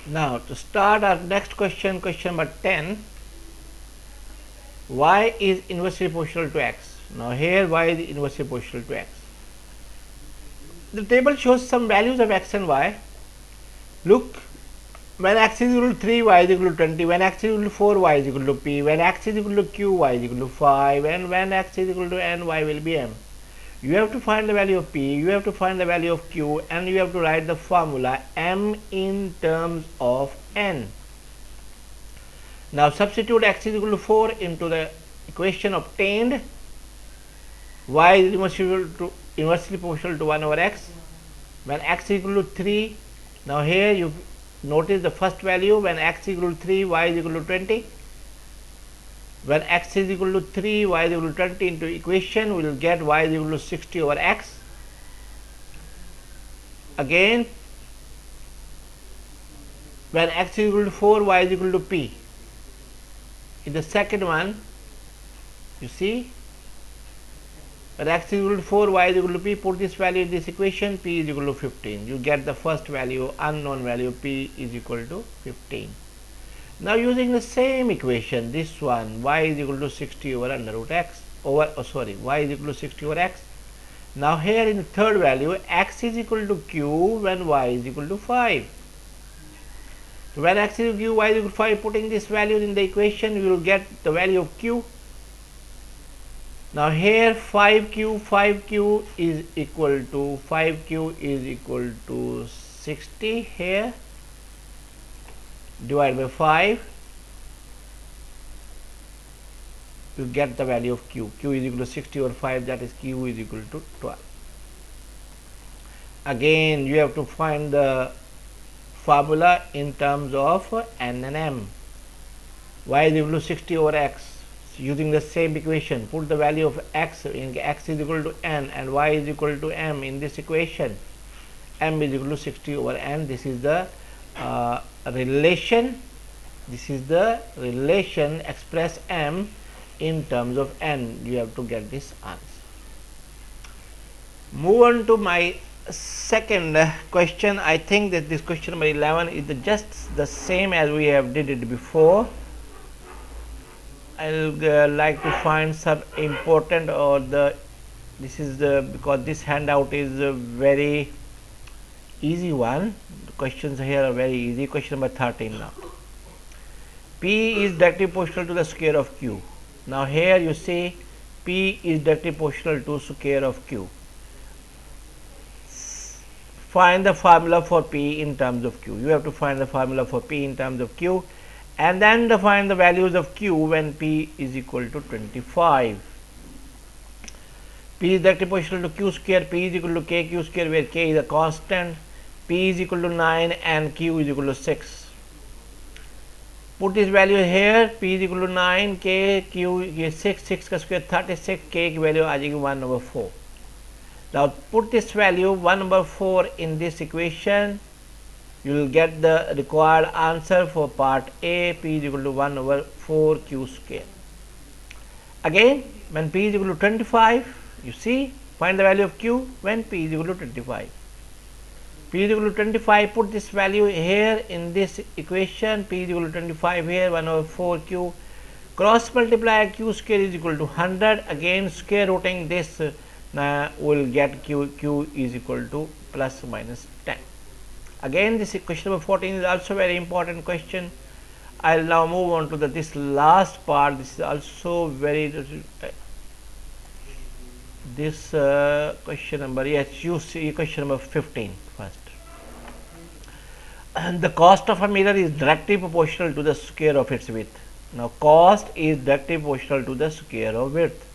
Now to start our next question, question number 10, y is inversely proportional to x. Now here y is inversely proportional to x. The table shows some values of x and y. Look, when x is equal to 3, y is equal to 20, when x is equal to 4, y is equal to p, when x is equal to q, y is equal to 5, and when x is equal to n, y will be m. You have to find the value of p, you have to find the value of q, and you have to write the formula m in terms of n. Now substitute x is equal to 4 into the equation obtained. Y is inversely proportional to 1 over x. When x is equal to 3, now here you notice the first value. When x is equal to 3, y is equal to 20. When x is equal to 3, y is equal to 20 into equation, we will get y is equal to 60 over x. Again, when x is equal to 4, y is equal to p. In the second one, you see, when x is equal to 4, y is equal to p, put this value in this equation, p is equal to 15. You get the first value, unknown value, p is equal to 15. Now using the same equation, this one, y is equal to 60 over under root x, y is equal to 60 over x. Now here in the third value, x is equal to q when y is equal to 5. So when x is equal to q, y is equal to 5, putting this value in the equation, we will get the value of q. Now here 5q is equal to 60 here, divided by 5, you get the value of q. Q is equal to 60 over 5, that is q is equal to 12. Again you have to find the formula in terms of n and m. Y is equal to 60 over x. So using the same equation, put the value of x in x is equal to n and y is equal to m in this equation. M is equal to 60 over n. This is the relation. This is the relation. Express m in terms of n. You have to get this answer. Move on to my second question. I think that this question number 11 is just the same as we have did it before. I'll like to find some important, or this is because this handout is a very easy one. The questions here are very easy. Question number 13 now. P is directly proportional to the square of q. Now here you see P is directly proportional to square of q. Find the formula for P in terms of q. You have to find the formula for P in terms of q, and then find the values of q when P is equal to 25. P is directly proportional to q square. P is equal to kq square, where k is a constant. P is equal to 9 and q is equal to 6. Put this value here. P is equal to 9, k, q is 6 का square 36, k की value आ जाएगी 1 over 4. Now put this value 1 over 4 in this equation. You will get the required answer for part A. P is equal to 1 over 4 q square. Again, when P is equal to 25, you see, find the value of q when P is equal to 25. P is equal to 25, put this value here in this equation. P is equal to 25 here, 1 over 4 q. Cross multiply q square is equal to 100. Again square rooting this, will get q is equal to plus minus 10. Again this question number 14 is also very important question. I will now move on to this last part. This is also very question number, yes, you see question number 15 first. And the cost of a mirror is directly proportional to the square of its width. Now cost is directly proportional to the square of width.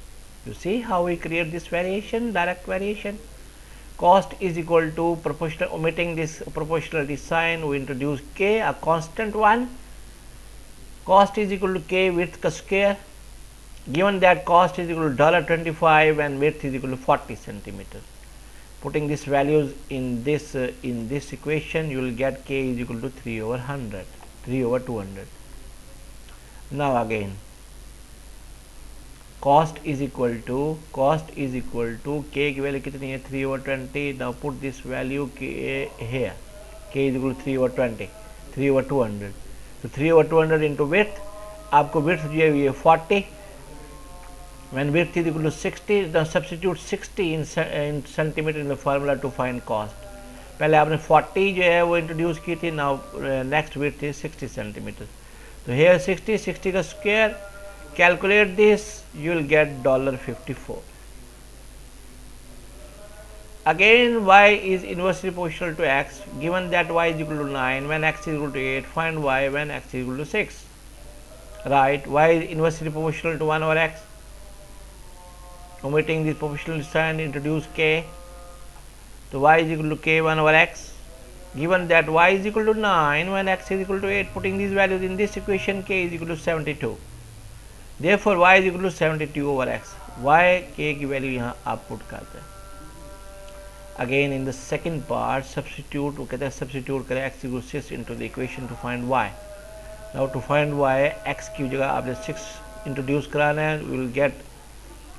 You see how we create this variation, direct variation. Cost is equal to proportional, omitting this proportionality sign, we introduce k, a constant one. Cost is equal to k width ka square. Given that cost is equal to $25 and width is equal to 40 centimeters. Putting these values in this equation, you will get k is equal to 3 over 100, 3 over 200. Now again, cost is equal to k की value कितनी है 3 over 20. Now put this value k here, k is equal to 3 over 20. 3/200. So 3/200 into width, आपको width जो है ये 40. When width is equal to 60, then substitute 60 in centimeter in the formula to find cost. पहले आपने 40 जो है वो introduce की थी. now next width is 60 centimeter. तो here 60 का square, calculate this, you will get $54. Again, y is inversely proportional to x. Given that y is equal to 9 when x is equal to 8, find y when x is equal to 6. Right, y is inversely proportional to 1 over x. Omitting this proportional sign, introduce k. So y is equal to k 1 over x. Given that y is equal to 9 when x is equal to 8, putting these values in this equation, k is equal to 72. Therefore y is equal to 72 over x. y k की value यहाँ आप put करते हैं. Again in the second part, substitute, वो कहते हैं substitute करें x equal to 6 into the equation to find y. Now to find y, x की जगह आपने 6 introduce कराना है, we will get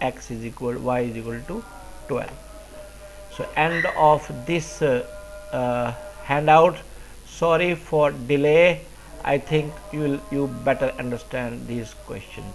x is equal, y is equal to 12. So end of this handout. Sorry for delay. I think you better understand these questions.